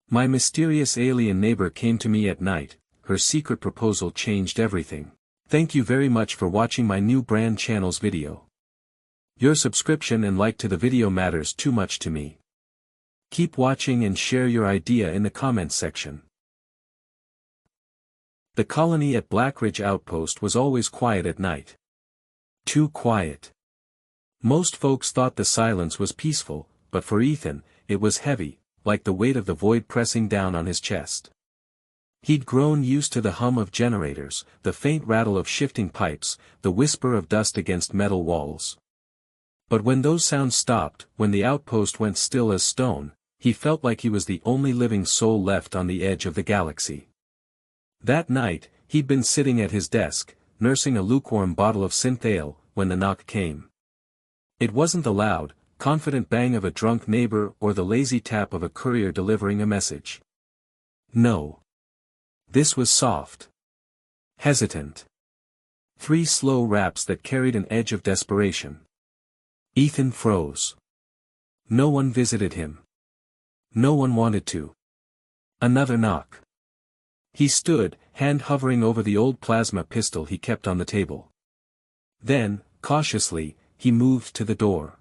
My mysterious alien neighbor came to me at night, her secret proposal changed everything. Thank you very much for watching my new brand channel's video. Your subscription and like to the video matters too much to me. Keep watching and share your idea in the comments section. The colony at Black Ridge Outpost was always quiet at night. Too quiet. Most folks thought the silence was peaceful, but for Ethan, it was heavy, like the weight of the void pressing down on his chest. He'd grown used to the hum of generators, the faint rattle of shifting pipes, the whisper of dust against metal walls. But when those sounds stopped, when the outpost went still as stone, he felt like he was the only living soul left on the edge of the galaxy. That night, he'd been sitting at his desk, nursing a lukewarm bottle of synth ale, when the knock came. It wasn't the loud, confident bang of a drunk neighbor or the lazy tap of a courier delivering a message. No. This was soft. Hesitant. 3 slow raps that carried an edge of desperation. Ethan froze. No one visited him. No one wanted to. Another knock. He stood, hand hovering over the old plasma pistol he kept on the table. Then, cautiously, he moved to the door.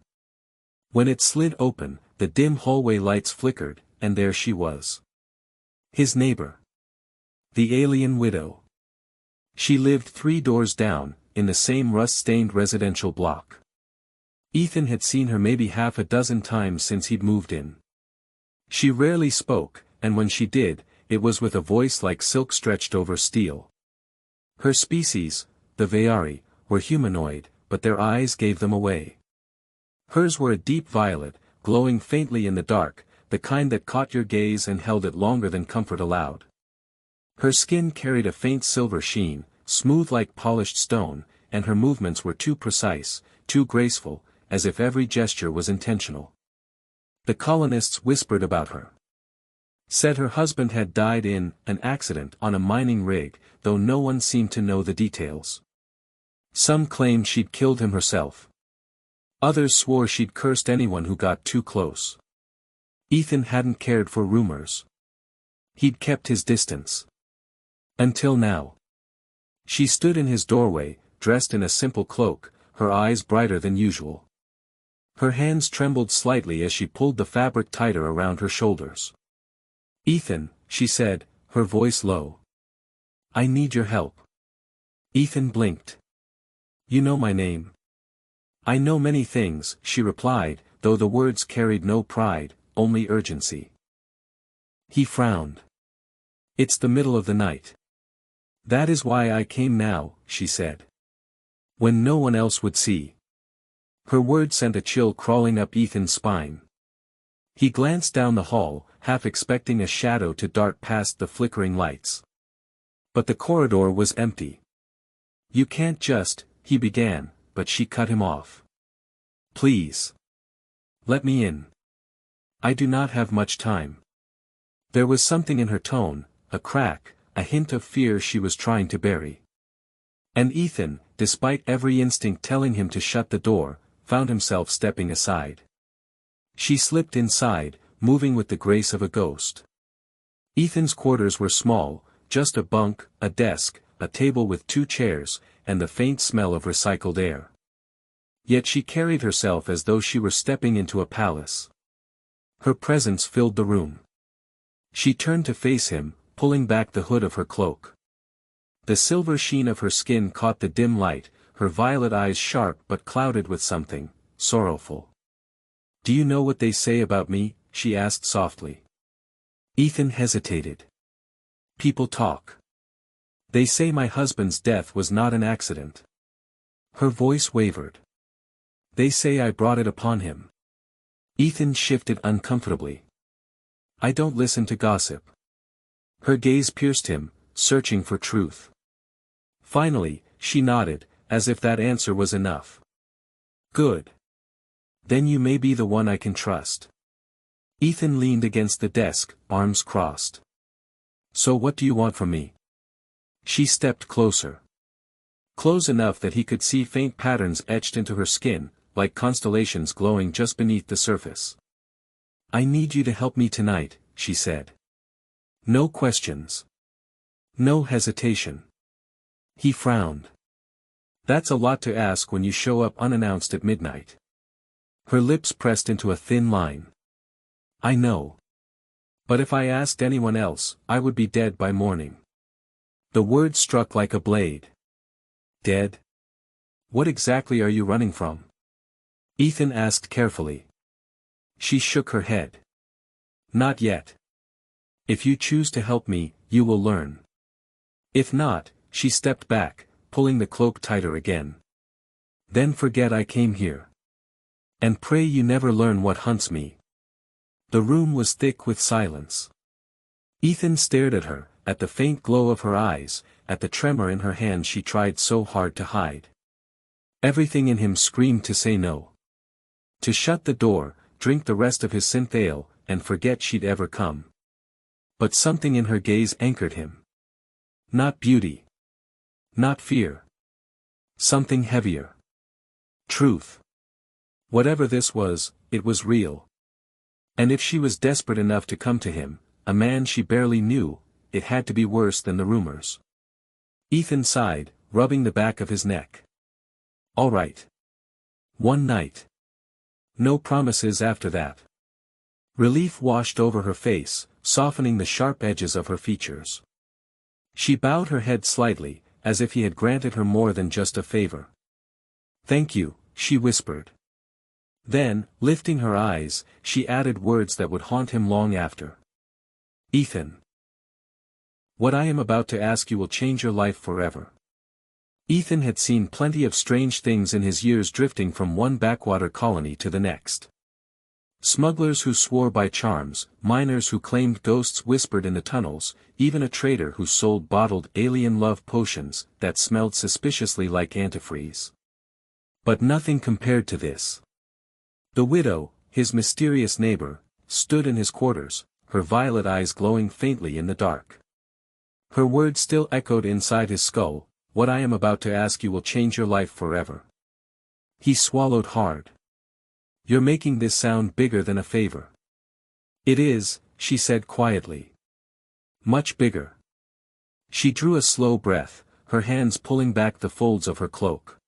When it slid open, the dim hallway lights flickered, and there she was. His neighbor. The alien widow. She lived 3 doors down, in the same rust-stained residential block. Ethan had seen her maybe half a dozen times since he'd moved in. She rarely spoke, and when she did, it was with a voice like silk stretched over steel. Her species, the Veyari, were humanoid, but their eyes gave them away. Hers were a deep violet, glowing faintly in the dark, the kind that caught your gaze and held it longer than comfort allowed. Her skin carried a faint silver sheen, smooth like polished stone, and her movements were too precise, too graceful, as if every gesture was intentional. The colonists whispered about her. Said her husband had died in an accident on a mining rig, though no one seemed to know the details. Some claimed she'd killed him herself. Others swore she'd cursed anyone who got too close. Ethan hadn't cared for rumors. He'd kept his distance. Until now. She stood in his doorway, dressed in a simple cloak, her eyes brighter than usual. Her hands trembled slightly as she pulled the fabric tighter around her shoulders. Ethan, she said, her voice low. I need your help. Ethan blinked. You know my name. I know many things, she replied, though the words carried no pride, only urgency. He frowned. It's the middle of the night. That is why I came now, she said. When no one else would see. Her words sent a chill crawling up Ethan's spine. He glanced down the hall, half expecting a shadow to dart past the flickering lights. But the corridor was empty. You can't just, he began, but she cut him off. Please. Let me in. I do not have much time. There was something in her tone, a crack, a hint of fear she was trying to bury. And Ethan, despite every instinct telling him to shut the door, found himself stepping aside. She slipped inside, moving with the grace of a ghost. Ethan's quarters were small, just a bunk, a desk, a table with 2 chairs, and the faint smell of recycled air. Yet she carried herself as though she were stepping into a palace. Her presence filled the room. She turned to face him, pulling back the hood of her cloak. The silver sheen of her skin caught the dim light, her violet eyes sharp but clouded with something, sorrowful. Do you know what they say about me? She asked softly. Ethan hesitated. People talk. They say my husband's death was not an accident. Her voice wavered. They say I brought it upon him. Ethan shifted uncomfortably. I don't listen to gossip. Her gaze pierced him, searching for truth. Finally, she nodded, as if that answer was enough. Good. Then you may be the one I can trust. Ethan leaned against the desk, arms crossed. So what do you want from me? She stepped closer. Close enough that he could see faint patterns etched into her skin, like constellations glowing just beneath the surface. I need you to help me tonight, she said. No questions. No hesitation. He frowned. That's a lot to ask when you show up unannounced at midnight. Her lips pressed into a thin line. I know. But if I asked anyone else, I would be dead by morning. The word struck like a blade. Dead? What exactly are you running from? Ethan asked carefully. She shook her head. Not yet. If you choose to help me, you will learn. If not, she stepped back, pulling the cloak tighter again. Then forget I came here. And pray you never learn what hunts me. The room was thick with silence. Ethan stared at her, at the faint glow of her eyes, at the tremor in her hand she tried so hard to hide. Everything in him screamed to say no. To shut the door, drink the rest of his synth ale, and forget she'd ever come. But something in her gaze anchored him. Not beauty. Not fear. Something heavier. Truth. Whatever this was, it was real. And if she was desperate enough to come to him, a man she barely knew, it had to be worse than the rumors. Ethan sighed, rubbing the back of his neck. All right. One night. No promises after that. Relief washed over her face, softening the sharp edges of her features. She bowed her head slightly, as if he had granted her more than just a favor. Thank you, she whispered. Then, lifting her eyes, she added words that would haunt him long after. Ethan. What I am about to ask you will change your life forever. Ethan had seen plenty of strange things in his years drifting from one backwater colony to the next. Smugglers who swore by charms, miners who claimed ghosts whispered in the tunnels, even a trader who sold bottled alien love potions that smelled suspiciously like antifreeze. But nothing compared to this. The widow, his mysterious neighbor, stood in his quarters, her violet eyes glowing faintly in the dark. Her words still echoed inside his skull, what I am about to ask you will change your life forever. He swallowed hard. You're making this sound bigger than a favor. It is, she said quietly. Much bigger. She drew a slow breath, her hands pulling back the folds of her cloak.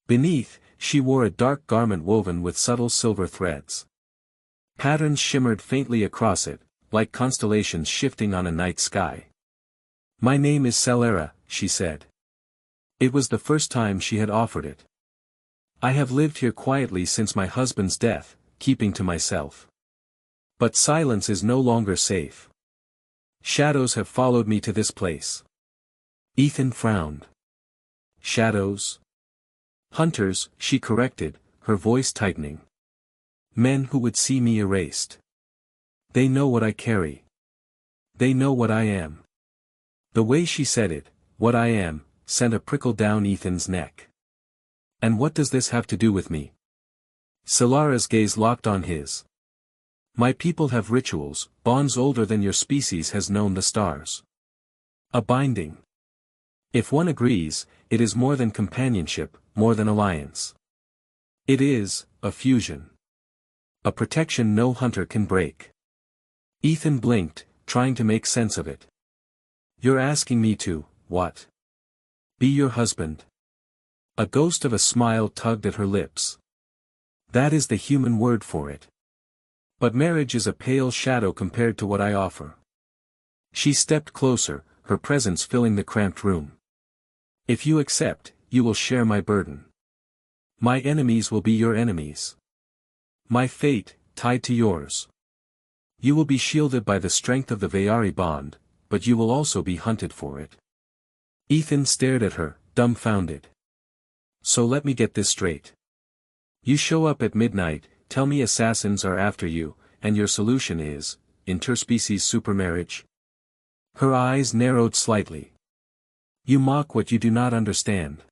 Beneath, she wore a dark garment woven with subtle silver threads. Patterns shimmered faintly across it, like constellations shifting on a night sky. My name is Celera, she said. It was the first time she had offered it. I have lived here quietly since my husband's death, keeping to myself. But silence is no longer safe. Shadows have followed me to this place. Ethan frowned. Shadows? Hunters, she corrected, her voice tightening. Men who would see me erased. They know what I carry. They know what I am. The way she said it, what I am, sent a prickle down Ethan's neck. And what does this have to do with me? Celera's gaze locked on his. My people have rituals, bonds older than your species has known the stars. A binding. If one agrees, it is more than companionship, more than alliance. It is, a fusion. A protection no hunter can break. Ethan blinked, trying to make sense of it. You're asking me to, what? Be your husband? A ghost of a smile tugged at her lips. That is the human word for it. But marriage is a pale shadow compared to what I offer. She stepped closer, her presence filling the cramped room. If you accept, you will share my burden. My enemies will be your enemies. My fate, tied to yours. You will be shielded by the strength of the Vayari bond, but you will also be hunted for it. Ethan stared at her, dumbfounded. So let me get this straight. You show up at midnight, tell me assassins are after you, and your solution is, interspecies supermarriage? Her eyes narrowed slightly. You mock what you do not understand.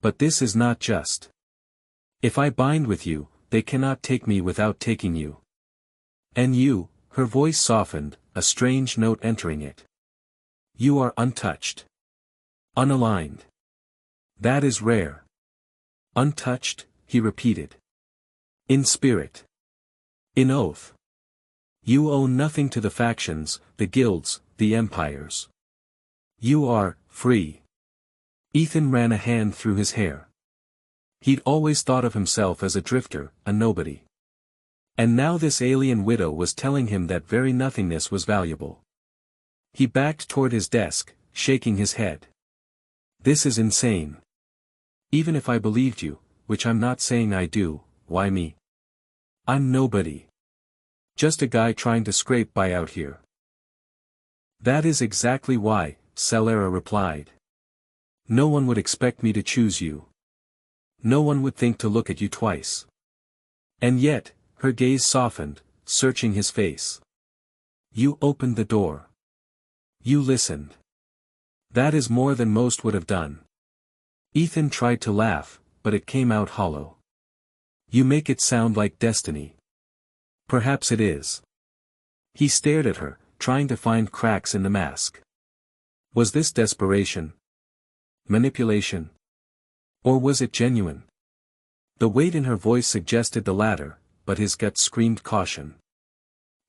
But this is not just. If I bind with you, they cannot take me without taking you. And you, her voice softened, a strange note entering it. You are untouched. Unaligned. That is rare. Untouched, he repeated. In spirit. In oath. You owe nothing to the factions, the guilds, the empires. You are free. Ethan ran a hand through his hair. He'd always thought of himself as a drifter, a nobody. And now this alien widow was telling him that very nothingness was valuable. He backed toward his desk, shaking his head. This is insane. Even if I believed you, which I'm not saying I do, why me? I'm nobody. Just a guy trying to scrape by out here. That is exactly why, Celera replied. No one would expect me to choose you. No one would think to look at you twice. And yet, her gaze softened, searching his face. You opened the door. You listened. That is more than most would have done. Ethan tried to laugh, but it came out hollow. You make it sound like destiny. Perhaps it is. He stared at her, trying to find cracks in the mask. Was this desperation? Manipulation? Or was it genuine? The weight in her voice suggested the latter, but his gut screamed caution.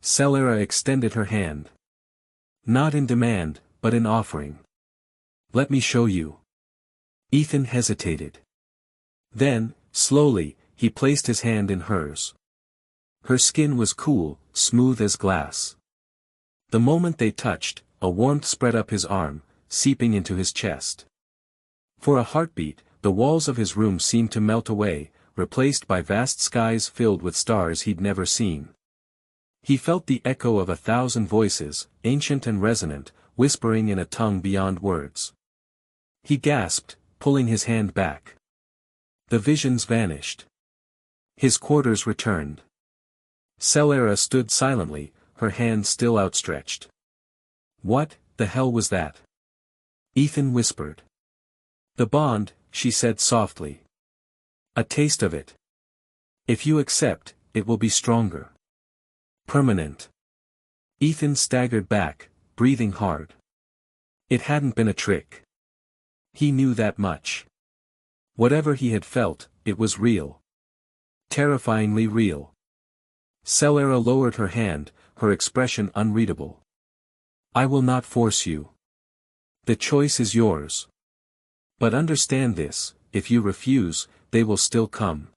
Celera extended her hand. Not in demand, but in offering. Let me show you. Ethan hesitated. Then, slowly, he placed his hand in hers. Her skin was cool, smooth as glass. The moment they touched, a warmth spread up his arm, seeping into his chest. For a heartbeat, the walls of his room seemed to melt away, replaced by vast skies filled with stars he'd never seen. He felt the echo of 1,000 voices, ancient and resonant, whispering in a tongue beyond words. He gasped, pulling his hand back. The visions vanished. His quarters returned. Celera stood silently, her hand still outstretched. What the hell was that? Ethan whispered. The bond, she said softly. A taste of it. If you accept, it will be stronger. Permanent. Ethan staggered back, breathing hard. It hadn't been a trick. He knew that much. Whatever he had felt, it was real. Terrifyingly real. Celera lowered her hand, her expression unreadable. I will not force you. The choice is yours. But understand this, if you refuse, they will still come.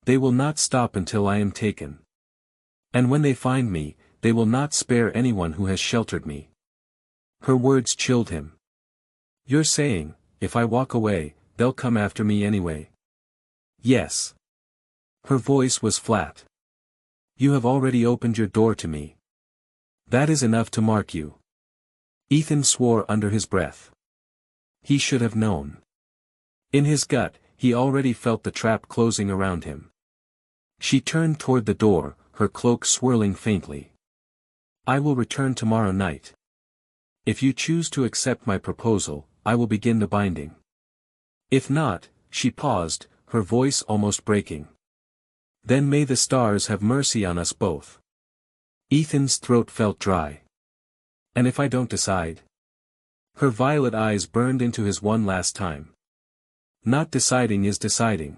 They will not stop until I am taken. And when they find me, they will not spare anyone who has sheltered me. Her words chilled him. You're saying, if I walk away, they'll come after me anyway. Yes. Her voice was flat. You have already opened your door to me. That is enough to mark you. Ethan swore under his breath. He should have known. In his gut, he already felt the trap closing around him. She turned toward the door, her cloak swirling faintly. I will return tomorrow night. If you choose to accept my proposal, I will begin the binding. If not, she paused, her voice almost breaking. Then may the stars have mercy on us both. Ethan's throat felt dry. And if I don't decide? Her violet eyes burned into his one last time. Not deciding is deciding.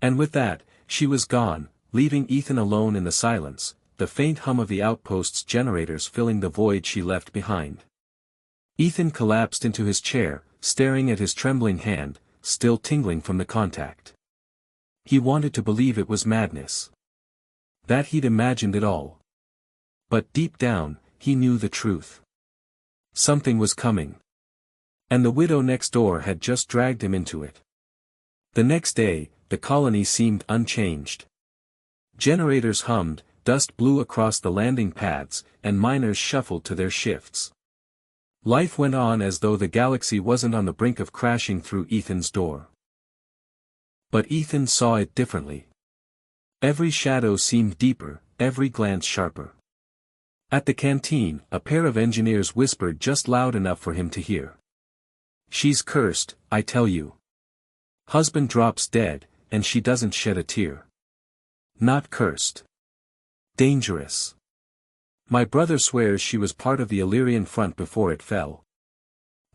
And with that, she was gone, leaving Ethan alone in the silence, the faint hum of the outpost's generators filling the void she left behind. Ethan collapsed into his chair, staring at his trembling hand, still tingling from the contact. He wanted to believe it was madness. That he'd imagined it all. But deep down, he knew the truth. Something was coming. And the widow next door had just dragged him into it. The next day, the colony seemed unchanged. Generators hummed, dust blew across the landing pads, and miners shuffled to their shifts. Life went on as though the galaxy wasn't on the brink of crashing through Ethan's door. But Ethan saw it differently. Every shadow seemed deeper, every glance sharper. At the canteen, a pair of engineers whispered just loud enough for him to hear. She's cursed, I tell you. Husband drops dead, and she doesn't shed a tear. Not cursed. Dangerous. My brother swears she was part of the Illyrian front before it fell.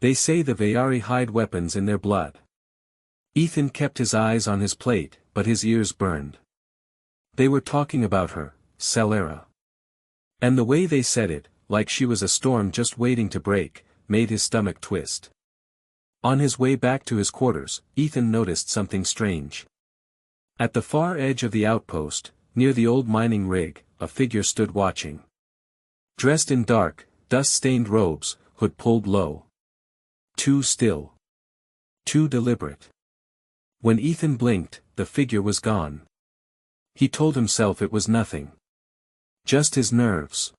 They say the Veyari hide weapons in their blood. Ethan kept his eyes on his plate, but his ears burned. They were talking about her, Celera. And the way they said it, like she was a storm just waiting to break, made his stomach twist. On his way back to his quarters, Ethan noticed something strange. At the far edge of the outpost, near the old mining rig, a figure stood watching. Dressed in dark, dust-stained robes, hood pulled low. Too still. Too deliberate. When Ethan blinked, the figure was gone. He told himself it was nothing. Just his nerves.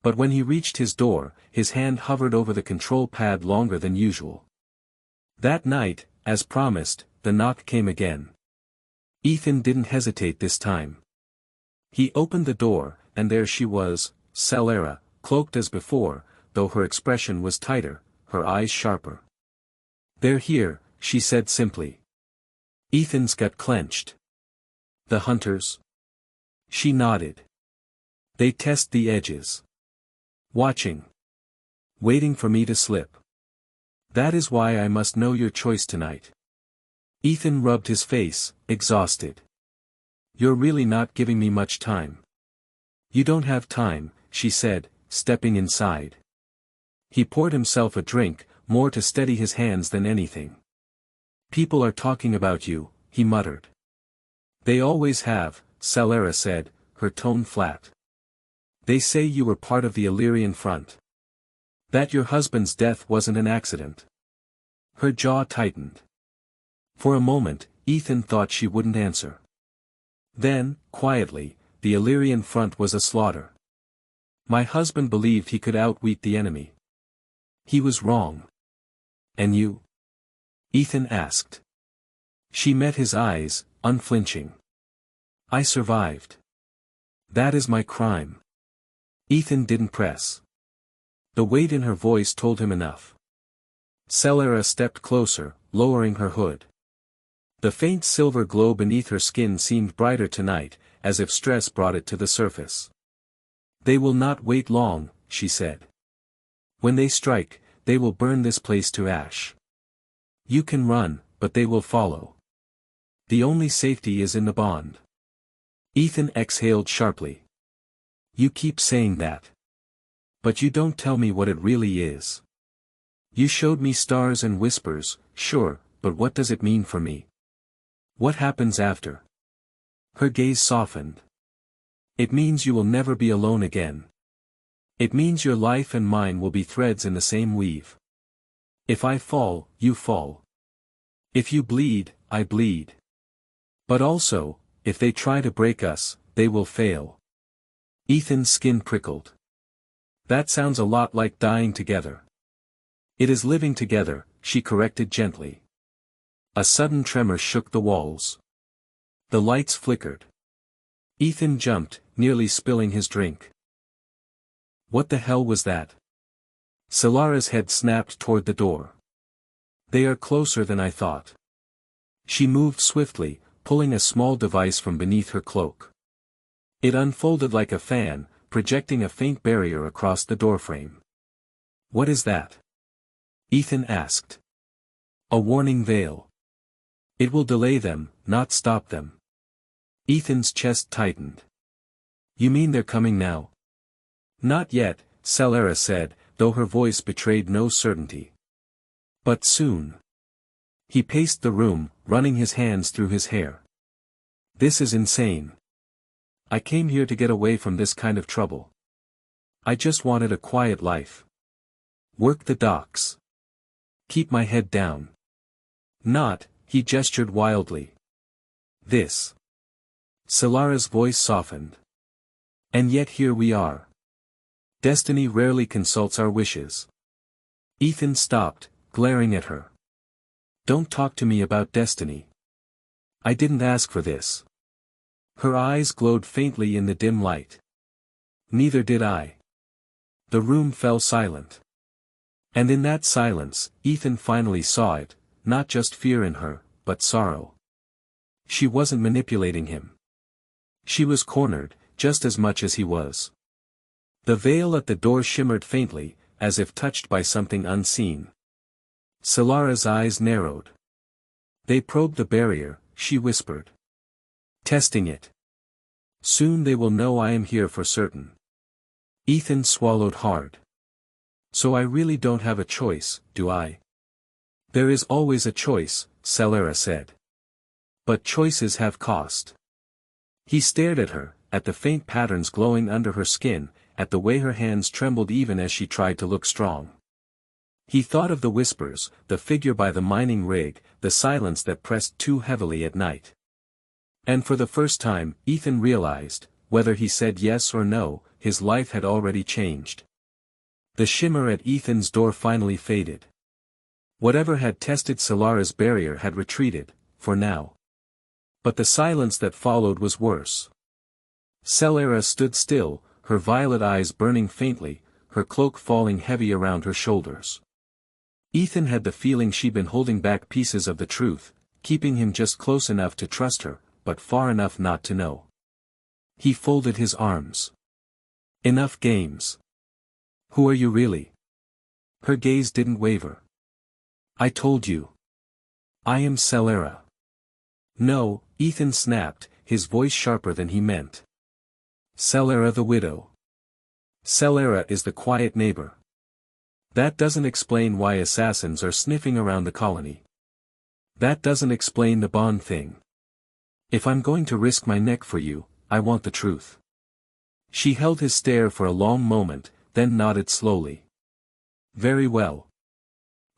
But when he reached his door, his hand hovered over the control pad longer than usual. That night, as promised, the knock came again. Ethan didn't hesitate this time. He opened the door, and there she was, Salara, cloaked as before, though her expression was tighter, her eyes sharper. "They're here," she said simply. Ethan's gut clenched. "The hunters?" She nodded. "They test the edges. Watching. Waiting for me to slip. That is why I must know your choice tonight." Ethan rubbed his face, exhausted. "You're really not giving me much time." "You don't have time," she said, stepping inside. He poured himself a drink, more to steady his hands than anything. "People are talking about you," he muttered. "They always have," Salara said, her tone flat. "They say you were part of the Illyrian front. That your husband's death wasn't an accident." Her jaw tightened. For a moment, Ethan thought she wouldn't answer. Then, quietly, "The Illyrian front was a slaughter. My husband believed he could outwit the enemy. He was wrong." "And you?" Ethan asked. She met his eyes, unflinching. "I survived. That is my crime." Ethan didn't press. The weight in her voice told him enough. Salara stepped closer, lowering her hood. The faint silver glow beneath her skin seemed brighter tonight, as if stress brought it to the surface. "They will not wait long," she said. "When they strike, they will burn this place to ash. You can run, but they will follow. The only safety is in the bond." Ethan exhaled sharply. "You keep saying that. But you don't tell me what it really is. You showed me stars and whispers, sure, but what does it mean for me? What happens after?" Her gaze softened. "It means you will never be alone again. It means your life and mine will be threads in the same weave. If I fall, you fall. If you bleed, I bleed. But also, if they try to break us, they will fail." Ethan's skin prickled. "That sounds a lot like dying together." "It is living together," she corrected gently. A sudden tremor shook the walls. The lights flickered. Ethan jumped, nearly spilling his drink. "What the hell was that?" Salara's head snapped toward the door. "They are closer than I thought." She moved swiftly, pulling a small device from beneath her cloak. It unfolded like a fan, projecting a faint barrier across the doorframe. "What is that?" Ethan asked. "A warning veil. It will delay them, not stop them." Ethan's chest tightened. "You mean they're coming now?" "Not yet," Salara said, though her voice betrayed no certainty. "But soon." He paced the room, running his hands through his hair. "This is insane. I came here to get away from this kind of trouble. I just wanted a quiet life. Work the docks. Keep my head down. Not," he gestured wildly. "This." Salara's voice softened. "And yet here we are. Destiny rarely consults our wishes." Ethan stopped, glaring at her. "Don't talk to me about destiny. I didn't ask for this." Her eyes glowed faintly in the dim light. "Neither did I." The room fell silent. And in that silence, Ethan finally saw it, not just fear in her, but sorrow. She wasn't manipulating him. She was cornered, just as much as he was. The veil at the door shimmered faintly, as if touched by something unseen. Salara's eyes narrowed. "They probed the barrier," she whispered. "Testing it. Soon they will know I am here for certain." Ethan swallowed hard. So I really don't have a choice, do I? There is always a choice, Celera said. But choices have cost. He stared at her, at the faint patterns glowing under her skin, at the way her hands trembled even as she tried to look strong. He thought of the whispers, the figure by the mining rig, the silence that pressed too heavily at night. And for the first time, Ethan realized, whether he said yes or no, his life had already changed. The shimmer at Ethan's door finally faded. Whatever had tested Celera's barrier had retreated, for now. But the silence that followed was worse. Celera stood still, her violet eyes burning faintly, her cloak falling heavy around her shoulders. Ethan had the feeling she'd been holding back pieces of the truth, keeping him just close enough to trust her, but far enough not to know. He folded his arms. Enough games. Who are you really? Her gaze didn't waver. I told you. I am Celera. No, Ethan snapped, his voice sharper than he meant. Celera the widow. Celera is the quiet neighbor. That doesn't explain why assassins are sniffing around the colony. That doesn't explain the bond thing. If I'm going to risk my neck for you, I want the truth. She held his stare for a long moment, then nodded slowly. Very well.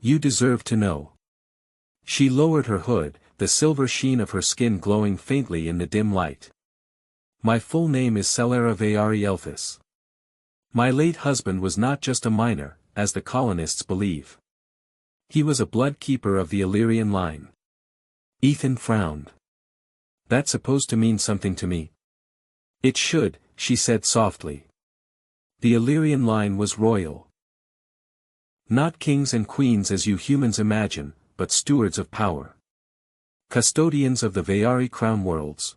You deserve to know. She lowered her hood, the silver sheen of her skin glowing faintly in the dim light. My full name is Celera Veari Elphis. My late husband was not just a miner, as the colonists believe. He was a blood keeper of the Illyrian line. Ethan frowned. That's supposed to mean something to me. It should, she said softly. The Illyrian line was royal. Not kings and queens as you humans imagine, but stewards of power. Custodians of the Veari crown worlds.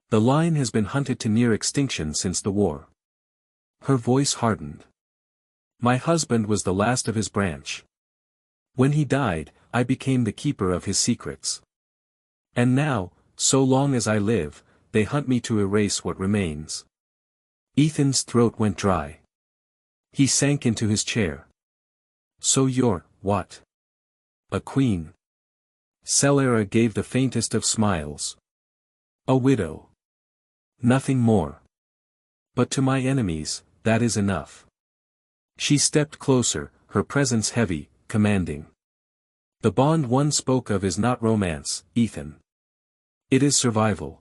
The line has been hunted to near extinction since the war. Her voice hardened. My husband was the last of his branch. When he died, I became the keeper of his secrets. And now, so long as I live, they hunt me to erase what remains. Ethan's throat went dry. He sank into his chair. So you're, what? A queen. Celera gave the faintest of smiles. A widow. Nothing more. But to my enemies, that is enough. She stepped closer, her presence heavy, commanding. The bond one spoke of is not romance, Ethan. It is survival.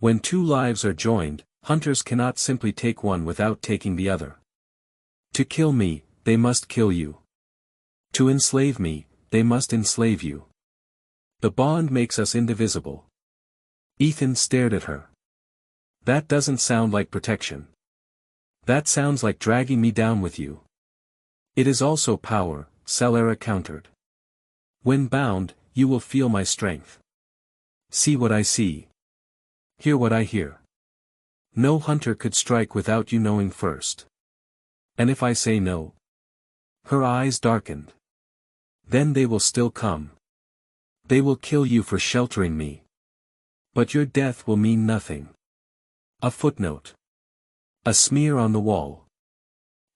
When two lives are joined, hunters cannot simply take one without taking the other. To kill me, they must kill you. To enslave me, they must enslave you. The bond makes us indivisible. Ethan stared at her. That doesn't sound like protection. That sounds like dragging me down with you. It is also power, Celera countered. When bound, you will feel my strength. See what I see. Hear what I hear. No hunter could strike without you knowing first. And if I say no? Her eyes darkened. Then they will still come. They will kill you for sheltering me. But your death will mean nothing. A footnote. A smear on the wall.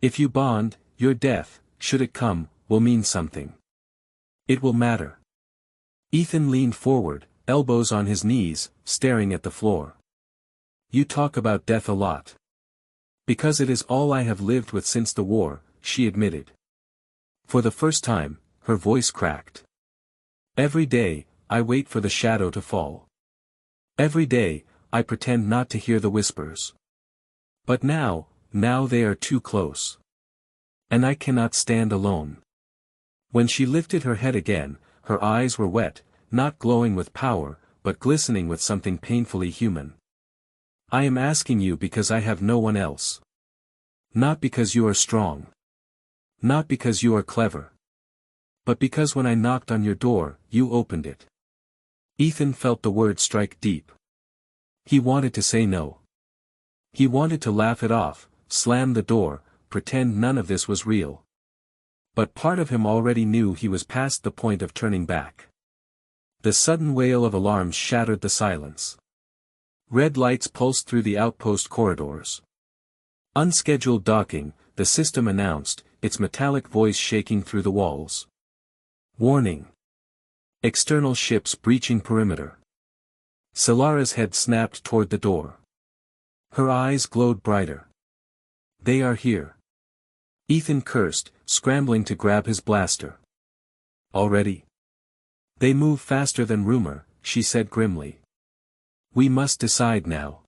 If you bond, your death, should it come, will mean something. It will matter. Ethan leaned forward, elbows on his knees, staring at the floor. You talk about death a lot. Because it is all I have lived with since the war, she admitted. For the first time, her voice cracked. Every day, I wait for the shadow to fall. Every day, I pretend not to hear the whispers. But now they are too close. And I cannot stand alone. When she lifted her head again, her eyes were wet, not glowing with power, but glistening with something painfully human. I am asking you because I have no one else. Not because you are strong. Not because you are clever. But because when I knocked on your door, you opened it. Ethan felt the word strike deep. He wanted to say no. He wanted to laugh it off, slam the door, pretend none of this was real. But part of him already knew he was past the point of turning back. The sudden wail of alarms shattered the silence. Red lights pulsed through the outpost corridors. Unscheduled docking, the system announced, its metallic voice shaking through the walls. Warning. External ships breaching perimeter. Solara's head snapped toward the door. Her eyes glowed brighter. They are here. Ethan cursed, scrambling to grab his blaster. Already? They move faster than rumor, she said grimly. We must decide now.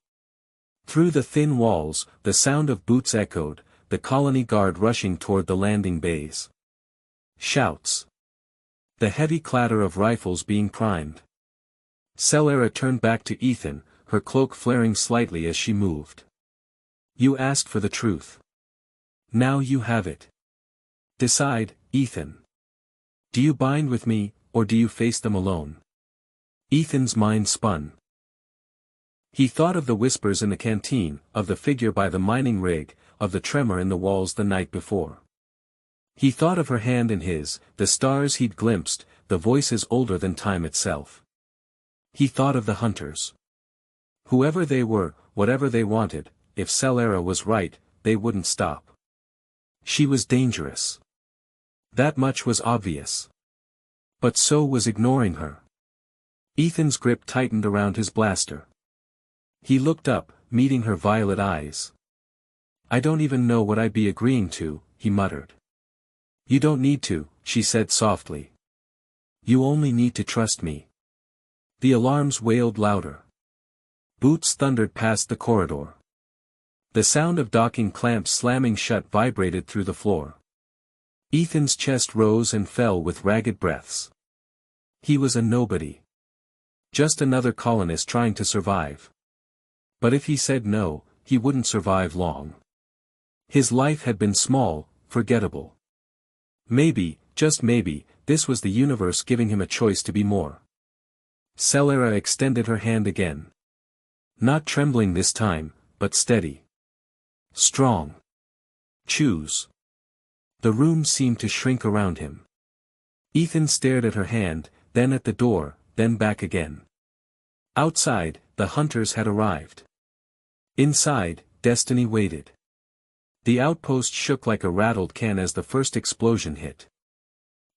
Through the thin walls, the sound of boots echoed, the colony guard rushing toward the landing bays. Shouts. The heavy clatter of rifles being primed. Solara turned back to Ethan, her cloak flaring slightly as she moved. You asked for the truth. Now you have it. Decide, Ethan. Do you bind with me, or do you face them alone? Ethan's mind spun. He thought of the whispers in the canteen, of the figure by the mining rig, of the tremor in the walls the night before. He thought of her hand in his, the stars he'd glimpsed, the voices older than time itself. He thought of the hunters. Whoever they were, whatever they wanted, if Solara was right, they wouldn't stop. She was dangerous. That much was obvious. But so was ignoring her. Ethan's grip tightened around his blaster. He looked up, meeting her violet eyes. I don't even know what I'd be agreeing to, he muttered. You don't need to, she said softly. You only need to trust me. The alarms wailed louder. Boots thundered past the corridor. The sound of docking clamps slamming shut vibrated through the floor. Ethan's chest rose and fell with ragged breaths. He was a nobody. Just another colonist trying to survive. But if he said no, he wouldn't survive long. His life had been small, forgettable. Maybe, just maybe, this was the universe giving him a choice to be more. Solara extended her hand again. Not trembling this time, but steady. Strong. Choose. The room seemed to shrink around him. Ethan stared at her hand, then at the door, then back again. Outside, the hunters had arrived. Inside, destiny waited. The outpost shook like a rattled can as the first explosion hit.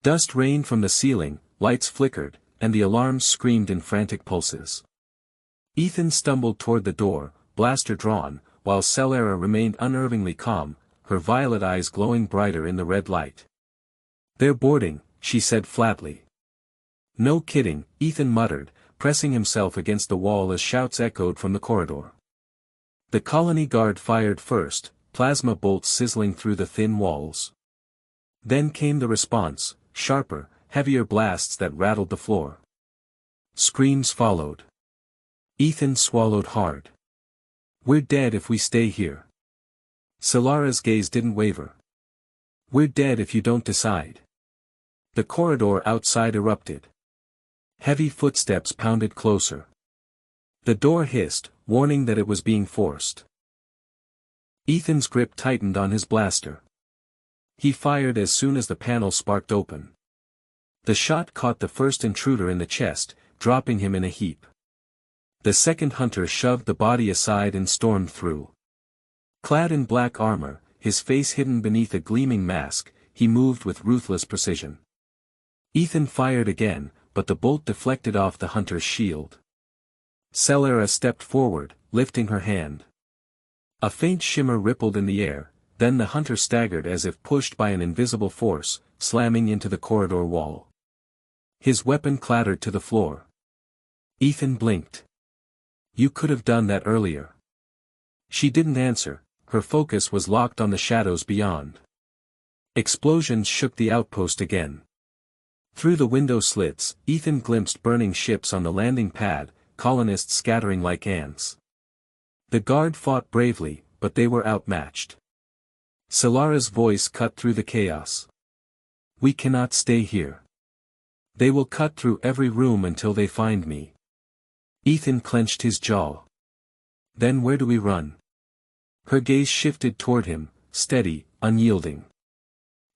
Dust rained from the ceiling, lights flickered, and the alarms screamed in frantic pulses. Ethan stumbled toward the door, blaster drawn, while Solara remained unnervingly calm, her violet eyes glowing brighter in the red light. They're boarding, she said flatly. No kidding, Ethan muttered, pressing himself against the wall as shouts echoed from the corridor. The colony guard fired first, plasma bolts sizzling through the thin walls. Then came the response, sharper, heavier blasts that rattled the floor. Screams followed. Ethan swallowed hard. We're dead if we stay here. Solara's gaze didn't waver. We're dead if you don't decide. The corridor outside erupted. Heavy footsteps pounded closer. The door hissed, warning that it was being forced. Ethan's grip tightened on his blaster. He fired as soon as the panel sparked open. The shot caught the first intruder in the chest, dropping him in a heap. The second hunter shoved the body aside and stormed through. Clad in black armor, his face hidden beneath a gleaming mask, he moved with ruthless precision. Ethan fired again, but the bolt deflected off the hunter's shield. Solara stepped forward, lifting her hand. A faint shimmer rippled in the air, then the hunter staggered as if pushed by an invisible force, slamming into the corridor wall. His weapon clattered to the floor. Ethan blinked. You could have done that earlier. She didn't answer, her focus was locked on the shadows beyond. Explosions shook the outpost again. Through the window slits, Ethan glimpsed burning ships on the landing pad, colonists scattering like ants. The guard fought bravely, but they were outmatched. Solara's voice cut through the chaos. We cannot stay here. They will cut through every room until they find me. Ethan clenched his jaw. Then where do we run? Her gaze shifted toward him, steady, unyielding.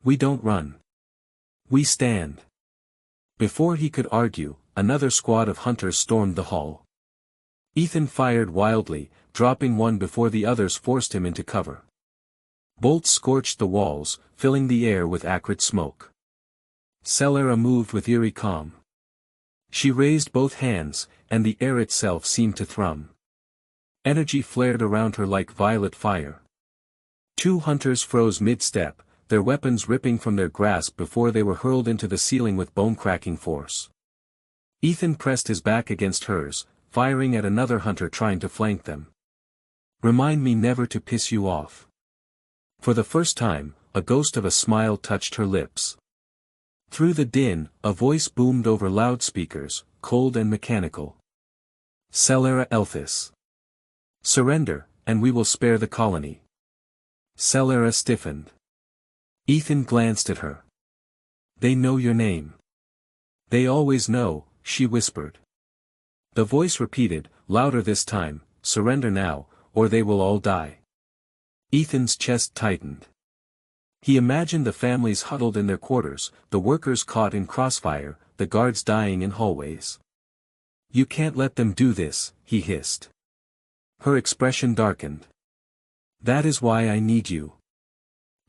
We don't run. We stand. Before he could argue, another squad of hunters stormed the hall. Ethan fired wildly, dropping one before the others forced him into cover. Bolts scorched the walls, filling the air with acrid smoke. Celera moved with eerie calm. She raised both hands, and the air itself seemed to thrum. Energy flared around her like violet fire. Two hunters froze mid-step, their weapons ripping from their grasp before they were hurled into the ceiling with bone-cracking force. Ethan pressed his back against hers, firing at another hunter trying to flank them. "Remind me never to piss you off." For the first time, a ghost of a smile touched her lips. Through the din, a voice boomed over loudspeakers, cold and mechanical. "Celera Elthis. Surrender, and we will spare the colony." Celera stiffened. Ethan glanced at her. "They know your name." "They always know," she whispered. The voice repeated, louder this time, "Surrender now, or they will all die." Ethan's chest tightened. He imagined the families huddled in their quarters, the workers caught in crossfire, the guards dying in hallways. "You can't let them do this," he hissed. Her expression darkened. "That is why I need you."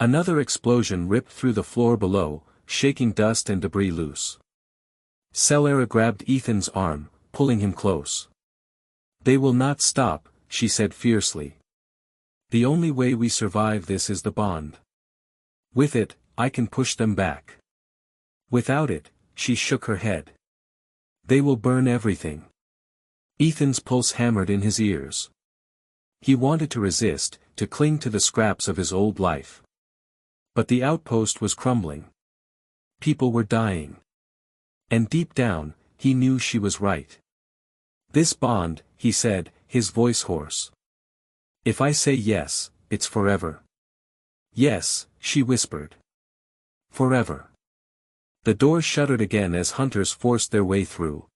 Another explosion ripped through the floor below, shaking dust and debris loose. Celera grabbed Ethan's arm, pulling him close. "They will not stop," she said fiercely. "The only way we survive this is the bond. With it, I can push them back. Without it," she shook her head. "They will burn everything." Ethan's pulse hammered in his ears. He wanted to resist, to cling to the scraps of his old life. But the outpost was crumbling. People were dying. And deep down, he knew she was right. "This bond," he said, his voice hoarse. "If I say yes, it's forever." "Yes," she whispered. "Forever." The door shuddered again as hunters forced their way through.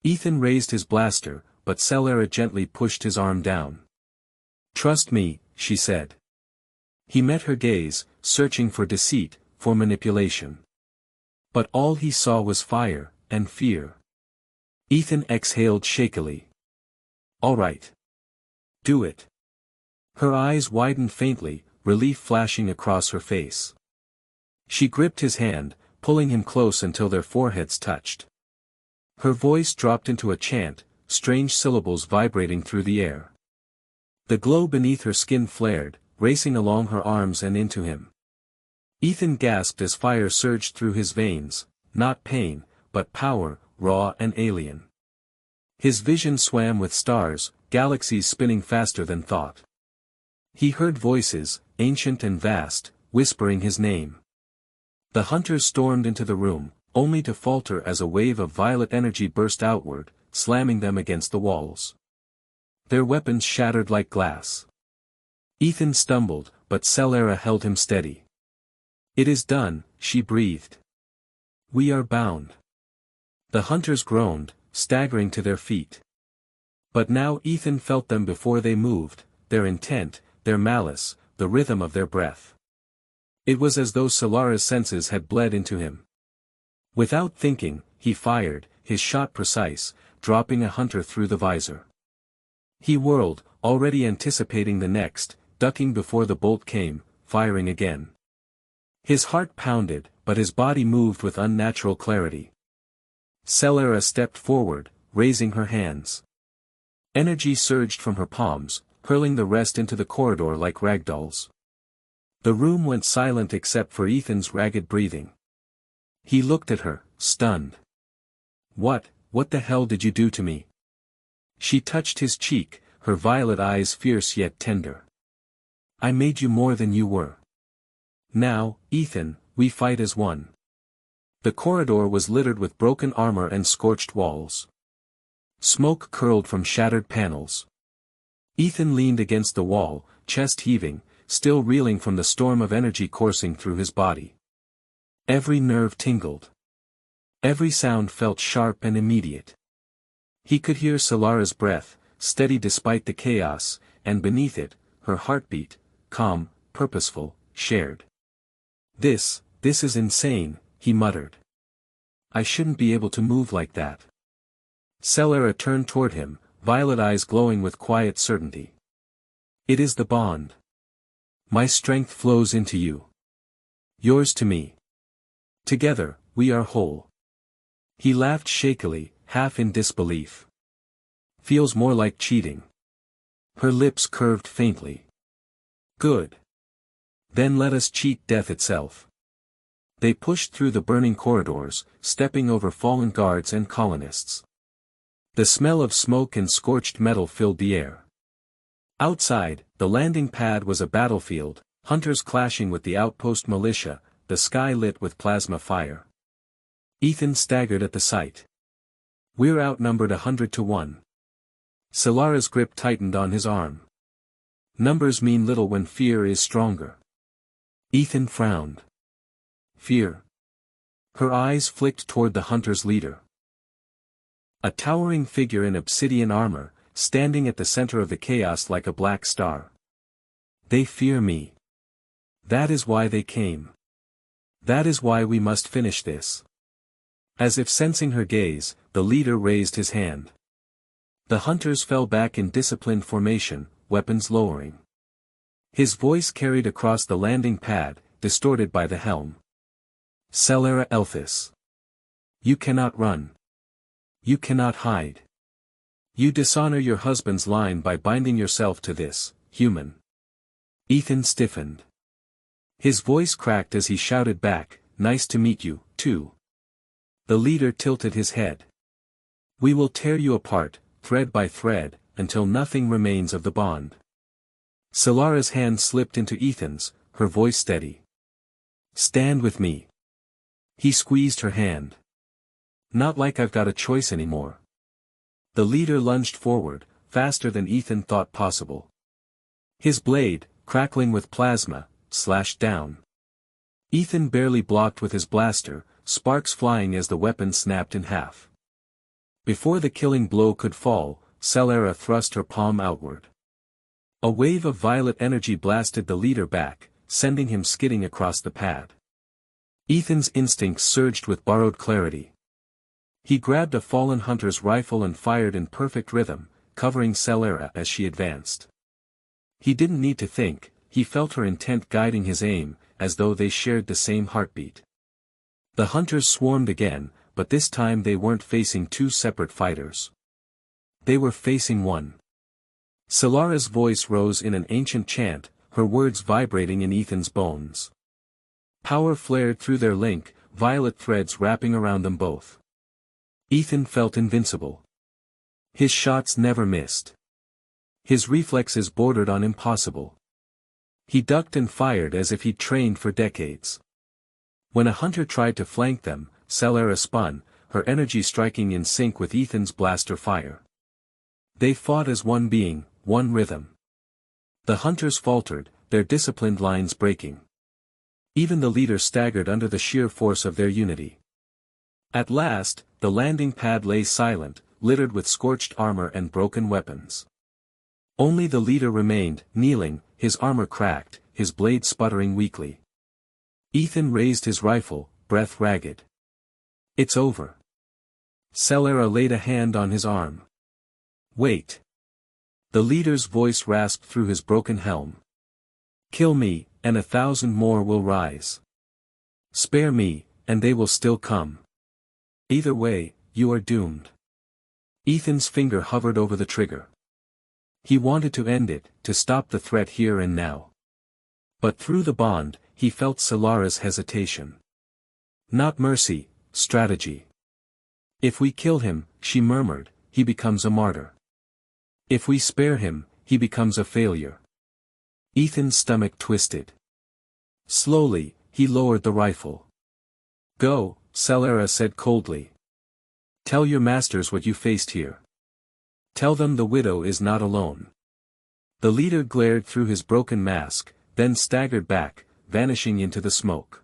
Ethan raised his blaster, but Celera gently pushed his arm down. "Trust me," she said. He met her gaze, searching for deceit, for manipulation. But all he saw was fire, and fear. Ethan exhaled shakily. "All right. Do it." Her eyes widened faintly, relief flashing across her face. She gripped his hand, pulling him close until their foreheads touched. Her voice dropped into a chant, strange syllables vibrating through the air. The glow beneath her skin flared, racing along her arms and into him. Ethan gasped as fire surged through his veins, not pain, but power, raw and alien. His vision swam with stars, galaxies spinning faster than thought. He heard voices, ancient and vast, whispering his name. The hunters stormed into the room, only to falter as a wave of violet energy burst outward, slamming them against the walls. Their weapons shattered like glass. Ethan stumbled, but Celera held him steady. "It is done," she breathed. "We are bound." The hunters groaned, staggering to their feet. But now Ethan felt them before they moved, their intent, their malice, the rhythm of their breath. It was as though Celera's senses had bled into him. Without thinking, he fired, his shot precise, dropping a hunter through the visor. He whirled, already anticipating the next, ducking before the bolt came, firing again. His heart pounded, but his body moved with unnatural clarity. Celera stepped forward, raising her hands. Energy surged from her palms, hurling the rest into the corridor like ragdolls. The room went silent except for Ethan's ragged breathing. He looked at her, stunned. What the hell did you do to me?" She touched his cheek, her violet eyes fierce yet tender. "I made you more than you were. Now, Ethan, we fight as one." The corridor was littered with broken armor and scorched walls. Smoke curled from shattered panels. Ethan leaned against the wall, chest heaving, still reeling from the storm of energy coursing through his body. Every nerve tingled. Every sound felt sharp and immediate. He could hear Celera's breath, steady despite the chaos, and beneath it, her heartbeat, calm, purposeful, shared. This is insane," he muttered. "I shouldn't be able to move like that." Celera turned toward him, violet eyes glowing with quiet certainty. "It is the bond. My strength flows into you. Yours to me. Together, we are whole. He laughed shakily, half in disbelief. Feels more like cheating. Her lips curved faintly. Good. Then let us cheat death itself. They pushed through the burning corridors, stepping over fallen guards and colonists. The smell of smoke and scorched metal filled the air. Outside, the landing pad was a battlefield, hunters clashing with the outpost militia, the sky lit with plasma fire. Ethan staggered at the sight. We're outnumbered 100-1. Solara's grip tightened on his arm. Numbers mean little when fear is stronger. Ethan frowned. Fear. Her eyes flicked toward the hunter's leader. A towering figure in obsidian armor, standing at the center of the chaos like a black star. They fear me. That is why they came. That is why we must finish this. As if sensing her gaze, the leader raised his hand. The hunters fell back in disciplined formation, weapons lowering. His voice carried across the landing pad, distorted by the helm. Solara Elthis. You cannot run. You cannot hide. You dishonor your husband's line by binding yourself to this, human. Ethan stiffened. His voice cracked as he shouted back, nice to meet you, too. The leader tilted his head. We will tear you apart, thread by thread, until nothing remains of the bond. Solara's hand slipped into Ethan's, her voice steady. Stand with me. He squeezed her hand. Not like I've got a choice anymore. The leader lunged forward, faster than Ethan thought possible. His blade, crackling with plasma, slashed down. Ethan barely blocked with his blaster, sparks flying as the weapon snapped in half. Before the killing blow could fall, Solara thrust her palm outward. A wave of violet energy blasted the leader back, sending him skidding across the pad. Ethan's instincts surged with borrowed clarity. He grabbed a fallen hunter's rifle and fired in perfect rhythm, covering Solara as she advanced. He didn't need to think, he felt her intent guiding his aim, as though they shared the same heartbeat. The hunters swarmed again, but this time they weren't facing two separate fighters. They were facing one. Solara's voice rose in an ancient chant, her words vibrating in Ethan's bones. Power flared through their link, violet threads wrapping around them both. Ethan felt invincible. His shots never missed. His reflexes bordered on impossible. He ducked and fired as if he'd trained for decades. When a hunter tried to flank them, Solara spun, her energy striking in sync with Ethan's blaster fire. They fought as one being, one rhythm. The hunters faltered, their disciplined lines breaking. Even the leader staggered under the sheer force of their unity. At last, the landing pad lay silent, littered with scorched armor and broken weapons. Only the leader remained, kneeling, his armor cracked, his blade sputtering weakly. Ethan raised his rifle, breath ragged. It's over. Solara laid a hand on his arm. Wait. The leader's voice rasped through his broken helm. Kill me, and 1,000 more will rise. Spare me, and they will still come. Either way, you are doomed. Ethan's finger hovered over the trigger. He wanted to end it, to stop the threat here and now. But through the bond, he felt Solara's hesitation. Not mercy, strategy. If we kill him, she murmured, he becomes a martyr. If we spare him, he becomes a failure. Ethan's stomach twisted. Slowly, he lowered the rifle. Go, Solara said coldly. Tell your masters what you faced here. Tell them the widow is not alone. The leader glared through his broken mask, then staggered back, vanishing into the smoke.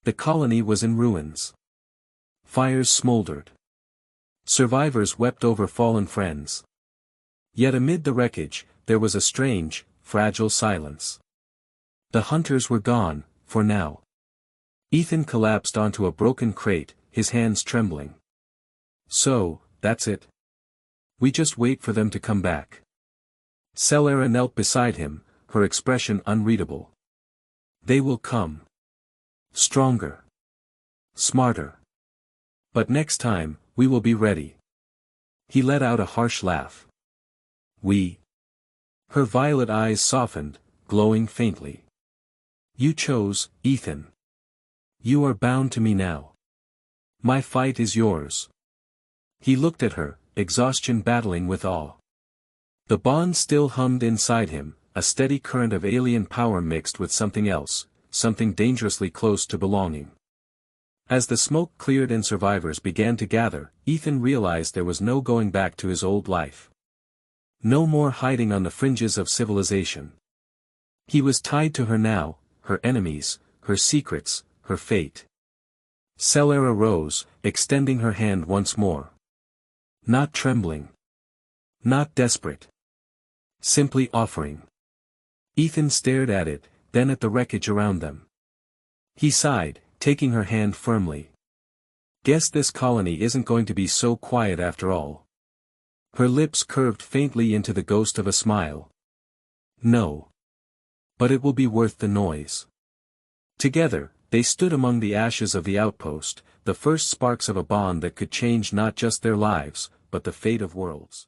The colony was in ruins. Fires smoldered. Survivors wept over fallen friends. Yet amid the wreckage, there was a strange, fragile silence. The hunters were gone, for now. Ethan collapsed onto a broken crate, his hands trembling. So, that's it. We just wait for them to come back. Solara knelt beside him, her expression unreadable. They will come. Stronger. Smarter. But next time, we will be ready. He let out a harsh laugh. We. Her violet eyes softened, glowing faintly. You chose, Ethan. You are bound to me now. My fight is yours. He looked at her, exhaustion battling with awe. The bond still hummed inside him, a steady current of alien power mixed with something else, something dangerously close to belonging. As the smoke cleared and survivors began to gather, Ethan realized there was no going back to his old life. No more hiding on the fringes of civilization. He was tied to her now, her enemies, her secrets, her fate. Celera rose, extending her hand once more. Not trembling. Not desperate. Simply offering. Ethan stared at it, then at the wreckage around them. He sighed, taking her hand firmly. Guess this colony isn't going to be so quiet after all. Her lips curved faintly into the ghost of a smile. No. But it will be worth the noise. Together, they stood among the ashes of the outpost, the first sparks of a bond that could change not just their lives, but the fate of worlds.